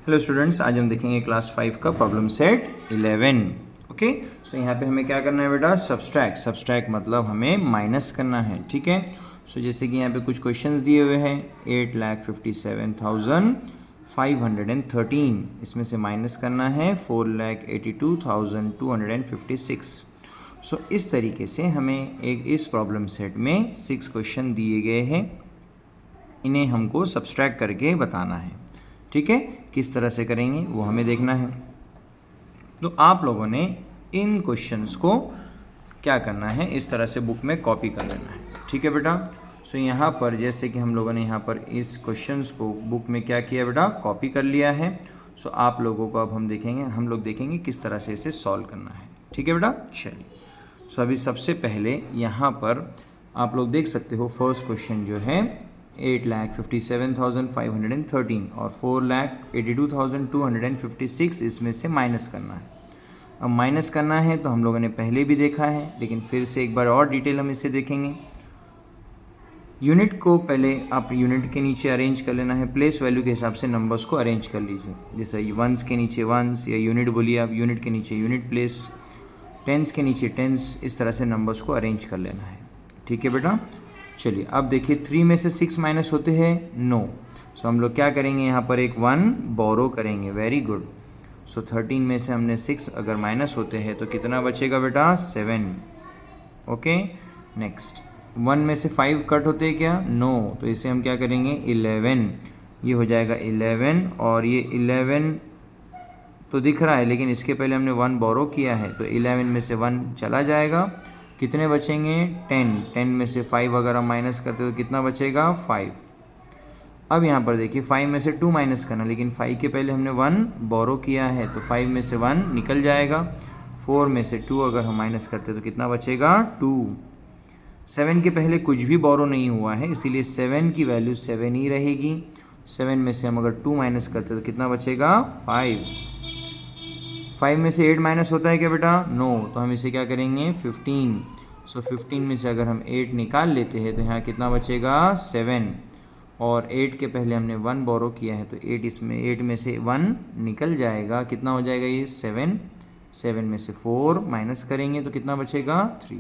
Hello students, आज हम देखेंगे क्लास 5 का प्रॉब्लम सेट 11। ओके, सो यहाँ पे हमें क्या करना है बेटा, सब्सट्रैक्ट मतलब हमें माइनस करना है। ठीक है, सो जैसे कि यहाँ पे कुछ क्वेश्चंस दिए हुए हैं 8,57,513, इसमें से माइनस करना है 4,82,256। सो इस तरीके से हमें इस प्रॉब्लम सेट में 6 क्वेश्चन दिए गए हैं, इन्हें हमको सब्सट्रैक्ट करके बताना है। ठीक है, किस तरह से करेंगे वो हमें देखना है। तो आप लोगों ने इन क्वेश्चंस को क्या करना है, इस तरह से बुक में कॉपी कर लेना है। ठीक है बेटा, सो यहाँ पर जैसे कि हम लोगों ने यहाँ पर इस क्वेश्चंस को बुक में क्या किया बेटा, कॉपी कर लिया है। सो आप लोगों को अब हम लोग देखेंगे किस तरह से इसे सॉल्व करना है। ठीक है बेटा, चलिए। सो अभी सबसे पहले यहाँ पर आप लोग देख सकते हो फर्स्ट क्वेश्चन जो है 8,57,513 और 4,82,256, इसमें से माइनस करना है। अब माइनस करना है तो हम लोगों ने पहले भी देखा है, लेकिन फिर से एक बार और डिटेल हम इसे देखेंगे। यूनिट को पहले आप यूनिट के नीचे अरेंज कर लेना है, प्लेस वैल्यू के हिसाब से नंबर्स को अरेंज कर लीजिए। जैसे वंस के नीचे वंस, या यूनिट बोलिए आप, यूनिट के नीचे यूनिट प्लेस, टेंस के नीचे टेंस, इस तरह से नंबर्स को अरेंज कर लेना है। ठीक है बेटा, चलिए अब देखिए 3 में से 6 माइनस होते हैं, नो। सो हम लोग क्या करेंगे, यहाँ पर एक 1 बोरो करेंगे। Very good. सो 13 में से हमने 6 अगर माइनस होते हैं तो कितना बचेगा बेटा, 7। ओके, नेक्स्ट 1 में से 5 कट होते हैं क्या, नो। तो इसे हम क्या करेंगे, 11, ये हो जाएगा 11, और ये 11 तो दिख रहा है, लेकिन इसके पहले हमने 1 बोरो किया है, तो 11 में से 1 चला जाएगा, कितने बचेंगे, 10 में से 5 अगर हम माइनस करते तो कितना बचेगा, 5। अब यहाँ पर देखिए 5 में से 2 माइनस करना, लेकिन 5 के पहले हमने 1 बोरो किया है, तो 5 में से 1 निकल जाएगा। 4 में से 2 अगर हम माइनस करते तो कितना बचेगा, 2। 7 के पहले कुछ भी बोरो नहीं हुआ है, इसीलिए 7 की वैल्यू 7 ही रहेगी। 7 में से हम अगर 2 माइनस करते तो कितना बचेगा, 5। 5 में से 8 माइनस होता है क्या बेटा, नो। तो हम इसे क्या करेंगे, 15। सो 15 में से अगर हम 8 निकाल लेते हैं तो यहाँ कितना बचेगा, 7। और 8 के पहले हमने 1 बोरो किया है, तो 8 में से 1 निकल जाएगा, कितना हो जाएगा ये, 7। 7 में से 4 माइनस करेंगे तो कितना बचेगा, 3।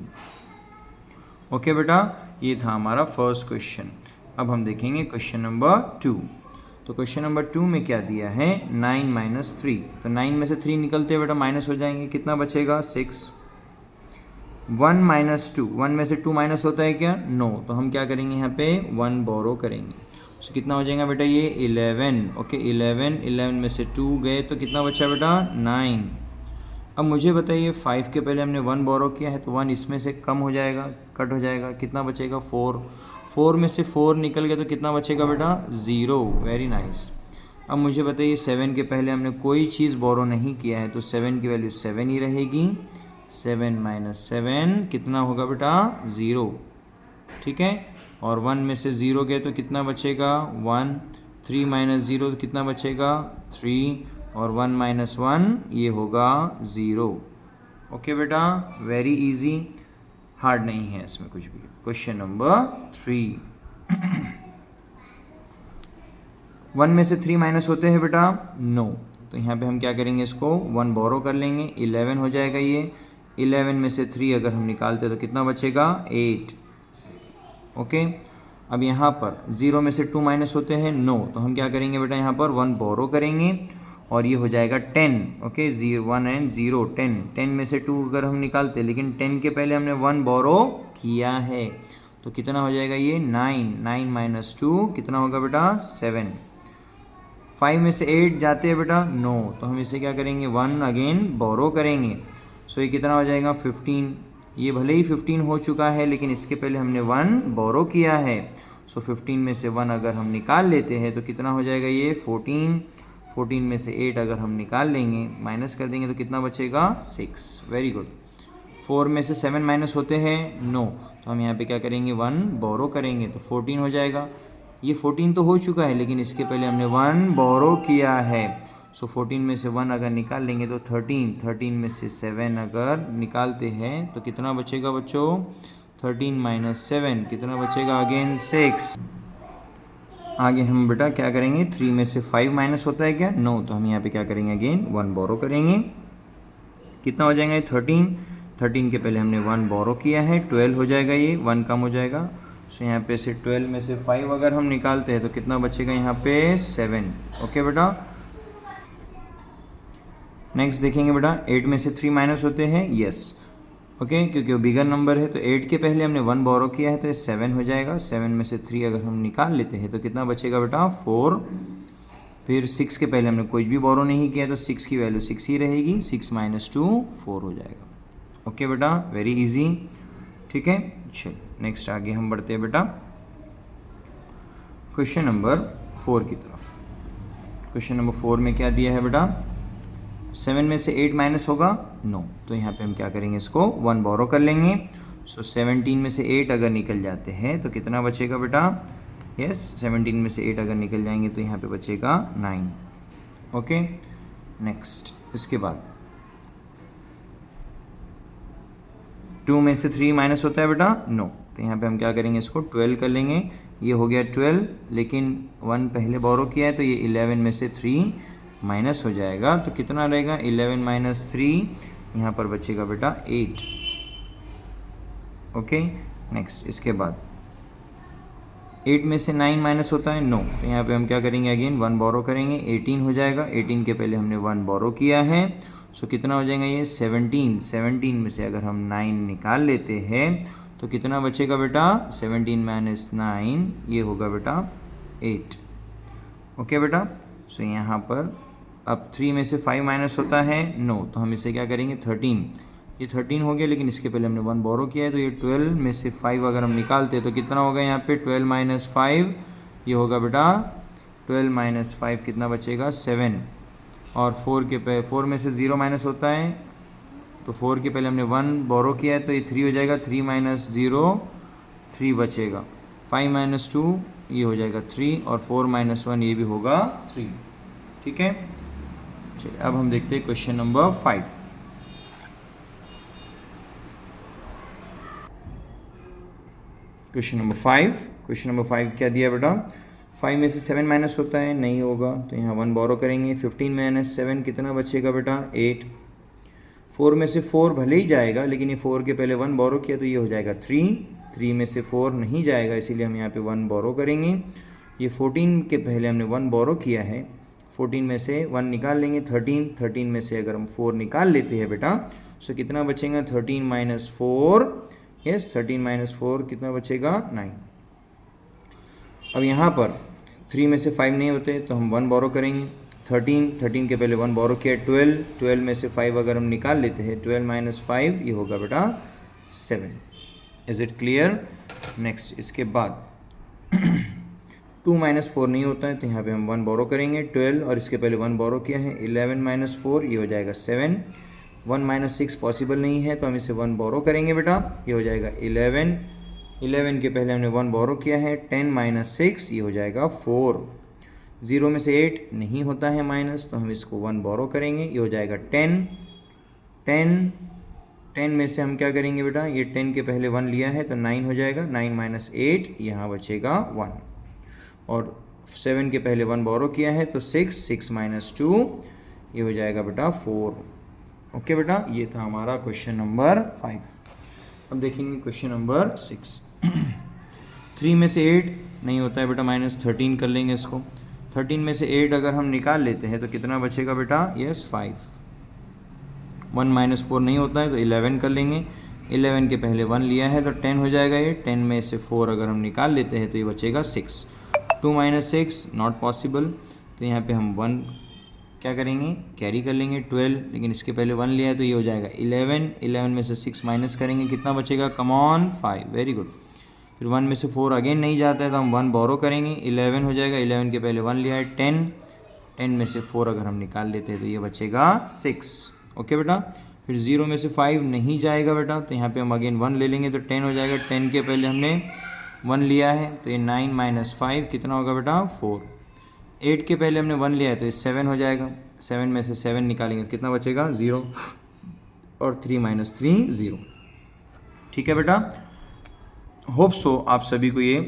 ओके बेटा, ये था हमारा फर्स्ट क्वेश्चन। अब हम देखेंगे क्वेश्चन नंबर 2। तो क्वेश्चन नंबर 2 में क्या दिया है, 9 माइनस 3। तो 9 में से 3 निकलते हैं बेटा, माइनस हो जाएंगे, कितना बचेगा, 6। 1 माइनस 2, 1 में से 2 माइनस होता है क्या, नो। तो हम क्या करेंगे, यहाँ पे 1 बोरो करेंगे। तो कितना हो जाएगा बेटा, ये 11। ओके, 11 में से 2 गए तो कितना बचा बेटा, 9। अब मुझे बताइए 5 के पहले हमने 1 बोरो किया है, तो 1 इसमें से कम हो जाएगा, कट हो जाएगा, कितना बचेगा, 4। 4 में से 4 निकल गया तो कितना बचेगा बेटा, 0। Very nice. अब मुझे बताइए 7 के पहले हमने कोई चीज़ बोरो नहीं किया है, तो 7 की वैल्यू 7 ही रहेगी। 7 माइनस 7 कितना होगा बेटा, 0। ठीक है, और 1 में से 0 गए तो कितना बचेगा, 1। 3 माइनस 0 तो कितना बचेगा, 3, और 1 माइनस 1 ये होगा 0। ओके बेटा, वेरी इजी, हार्ड नहीं है इसमें कुछ भी। Question number 3। 1 में से 3 माइनस होते हैं बेटा, नो। तो यहाँ पे हम क्या करेंगे, इसको 1 बोरो कर लेंगे, 11 हो जाएगा ये। 11 में से 3 अगर हम निकालते तो कितना बचेगा, 8। ओके, अब यहाँ पर 0 में से 2 माइनस होते हैं, नो। तो हम क्या करेंगे बेटा, यहाँ पर 1 बोरो करेंगे, और ये हो जाएगा 10। Okay, 1 and 0, 10। 10 में से 2 अगर हम निकालते, लेकिन 10 के पहले हमने 1 बोरो किया है, तो कितना हो जाएगा ये, 9। 9 माइनस 2 कितना होगा बेटा, 7। 5 में से 8 जाते हैं बेटा, नो। तो हम इसे क्या करेंगे, 1 अगेन बोरो करेंगे। सो ये कितना हो जाएगा, 15। ये भले ही 15 हो चुका है, लेकिन इसके पहले हमने 1 बोरो किया है। सो 15 में से 1 अगर हम निकाल लेते हैं तो कितना हो जाएगा ये, 14। 14 में से 8 अगर हम निकाल लेंगे, माइनस कर देंगे तो कितना बचेगा, 6। Very good. 4 में से 7 माइनस होते हैं, नो। तो हम यहाँ पे क्या करेंगे, 1 बोरो करेंगे, तो 14 हो जाएगा। ये 14 तो हो चुका है, लेकिन इसके पहले हमने 1 बोरो किया है। सो 14 में से 1 अगर निकाल लेंगे तो 13। 13 में से 7 अगर निकालते हैं तो कितना बचेगा बच्चों, 13 माइनस 7 कितना बचेगा, अगेन 6। आगे हम बेटा क्या करेंगे, 3 में से 5 माइनस होता है क्या, नो, तो हम यहाँ पे क्या करेंगे, अगेन 1 बोरो करेंगे। कितना हो जाएगा, 13 के पहले हमने 1 बोरो किया है, 12 हो जाएगा, ये 1 कम हो जाएगा। सो यहाँ पे से 12 में से 5 अगर हम निकालते हैं तो कितना बचेगा यहाँ पे, 7। ओके बेटा, नेक्स्ट देखेंगे बेटा, 8 में से 3 माइनस होते हैं, यस, ओके, क्योंकि वो बिगर नंबर है तो 8 के पहले हमने 1 बोरो किया है तो ये 7 हो जाएगा। 7 में से 3 अगर हम निकाल लेते हैं तो कितना बचेगा बेटा, 4। फिर 6 के पहले हमने कोई भी बोरो नहीं किया तो 6 की वैल्यू 6 ही रहेगी, 6 माइनस 2 4 हो जाएगा। ओके बेटा, वेरी इजी, ठीक है। चलो नेक्स्ट आगे हम बढ़ते हैं बेटा क्वेश्चन नंबर 4 की तरफ। क्वेश्चन नंबर 4 में क्या दिया है बेटा, 7 में से 8 माइनस होगा, नो, तो यहाँ पे हम क्या करेंगे, इसको 1 बोरो कर लेंगे। सो 17 में से 8 अगर निकल जाते हैं तो कितना बचेगा बेटा, यस, 17 में से 8 अगर निकल जाएंगे तो यहाँ पे बचेगा 9। ओके, नेक्स्ट इसके बाद 2 में से 3 माइनस होता है बेटा, नो, तो यहाँ पे हम क्या करेंगे, इसको 12 कर लेंगे। ये हो गया 12, लेकिन 1 पहले बोरो किया है तो ये 11 में से 3 माइनस हो जाएगा, तो कितना रहेगा, 11 माइनस 3, यहाँ पर बचेगा बेटा 8। ओके, नेक्स्ट इसके बाद 8 में से 9 माइनस होता है, नो, तो यहाँ पे हम क्या करेंगे, अगेन 1 बोरो करेंगे, 18 हो जाएगा। 18 के पहले हमने 1 बोरो किया है, सो कितना हो जाएगा ये 17। 17 में से अगर हम 9 निकाल लेते हैं तो कितना बचेगा बेटा, 17 माइनस 9, ये होगा बेटा 8। ओके बेटा, सो यहाँ पर अब 3 में से 5 माइनस होता है, नो, तो हम इसे क्या करेंगे, 13, ये 13 हो गया, लेकिन इसके पहले हमने 1 बोरो किया है तो ये 12 में से 5 अगर हम निकालते हैं तो कितना होगा यहाँ पे, 12 माइनस 5, ये होगा बेटा 12 माइनस 5 कितना बचेगा, 7। और 4 में से 0 माइनस होता है तो 4 के पहले हमने 1 बोरो किया है तो ये 3 हो जाएगा, 3 माइनस 0 3 बचेगा। 5 माइनस 2 ये हो जाएगा 3, और 4 माइनस 1 ये भी होगा 3, ठीक है। चलिए अब हम देखते हैं क्वेश्चन नंबर 5। क्वेश्चन नंबर 5 क्या दिया बेटा, 5 में से 7 माइनस होता है, नहीं होगा, तो यहाँ 1 बोरो करेंगे। 15 माइनस 7 कितना बचेगा बेटा, 8। 4 में से 4 भले ही जाएगा, लेकिन ये 4 के पहले 1 बोरो किया तो ये हो जाएगा 3। 3 में से 4 नहीं जाएगा, इसीलिए हम यहाँ पे 1 बोरो करेंगे। ये 14 के पहले हमने 1 बोरो किया है, 14 में से 1 निकाल लेंगे, 13 में से अगर हम 4 निकाल लेते हैं बेटा, सो कितना बचेगा, 13 माइनस 4, यस, 13 माइनस 4 कितना बचेगा, 9। अब यहाँ पर 3 में से 5 नहीं होते तो हम 1 बोरो करेंगे। 13 के पहले 1 बोरो किया, 12 में से 5 अगर हम निकाल लेते हैं, 12 माइनस 5 ये होगा बेटा 7। Is it clear. नेक्स्ट इसके बाद 2 माइनस 4 नहीं होता है तो यहाँ पे हम 1 बोरो करेंगे। 12 और इसके पहले 1 बोरो किया है, 11 माइनस 4 ये हो जाएगा 7। 1 माइनस 6 पॉसिबल नहीं है तो हम इसे 1 बोरो करेंगे बेटा, ये हो जाएगा 11। 11 के पहले हमने 1 बोरो किया है, 10 माइनस 6 ये हो जाएगा 4। 0 में से 8 नहीं होता है माइनस, तो हम इसको 1 बोरो करेंगे, ये हो जाएगा 10। 10 में से हम क्या करेंगे बेटा, ये 10 के पहले 1 लिया है तो 9 हो जाएगा। 9 माइनस 8 यहाँ बचेगा 1। और 7 के पहले 1 बोरो किया है तो 6 माइनस 2 ये हो जाएगा बेटा 4। ओके बेटा, ये था हमारा क्वेश्चन नंबर 5। अब देखेंगे क्वेश्चन नंबर 6। 3 में से 8 नहीं होता है बेटा, माइनस 13 कर लेंगे इसको। 13 में से 8 अगर हम निकाल लेते हैं तो कितना बचेगा बेटा, यस 5। 1 माइनस 4 नहीं होता है तो 11 कर लेंगे। 11 के पहले 1 लिया है तो 10 हो जाएगा ये। 10 में से 4 अगर हम निकाल लेते हैं तो ये बचेगा 6। 2 माइनस 6 नॉट पॉसिबल, तो यहाँ पे हम 1 क्या करेंगे, कैरी कर लेंगे 12, लेकिन इसके पहले 1 लिया है तो ये हो जाएगा 11। 11 में से 6 माइनस करेंगे, कितना बचेगा, कम ऑन 5, वेरी गुड। फिर 1 में से 4 अगेन नहीं जाता है तो हम 1 बोरो करेंगे, 11 हो जाएगा। 11 के पहले 1 लिया है 10। 10 में से 4 अगर हम निकाल लेते हैं तो ये बचेगा 6। ओके बेटा, फिर 0 में से 5 नहीं जाएगा बेटा, तो यहाँ पे हम अगेन 1 ले लेंगे तो 10 हो जाएगा। 10 के पहले हमने 1 लिया है तो ये 9 माइनस 5 कितना होगा बेटा, 4। 8 के पहले हमने 1 लिया है तो ये 7 हो जाएगा। 7 में से 7 निकालेंगे तो कितना बचेगा, 0। और 3 माइनस 3 0। ठीक है बेटा, होप सो आप सभी को ये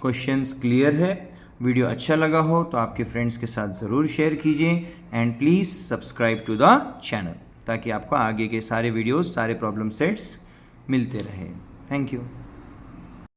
क्वेश्चंस क्लियर है। वीडियो अच्छा लगा हो तो आपके फ्रेंड्स के साथ ज़रूर शेयर कीजिए and please subscribe to the channel, ताकि आपको आगे के सारे वीडियोस, सारे प्रॉब्लम सेट्स मिलते रहे। Thank you.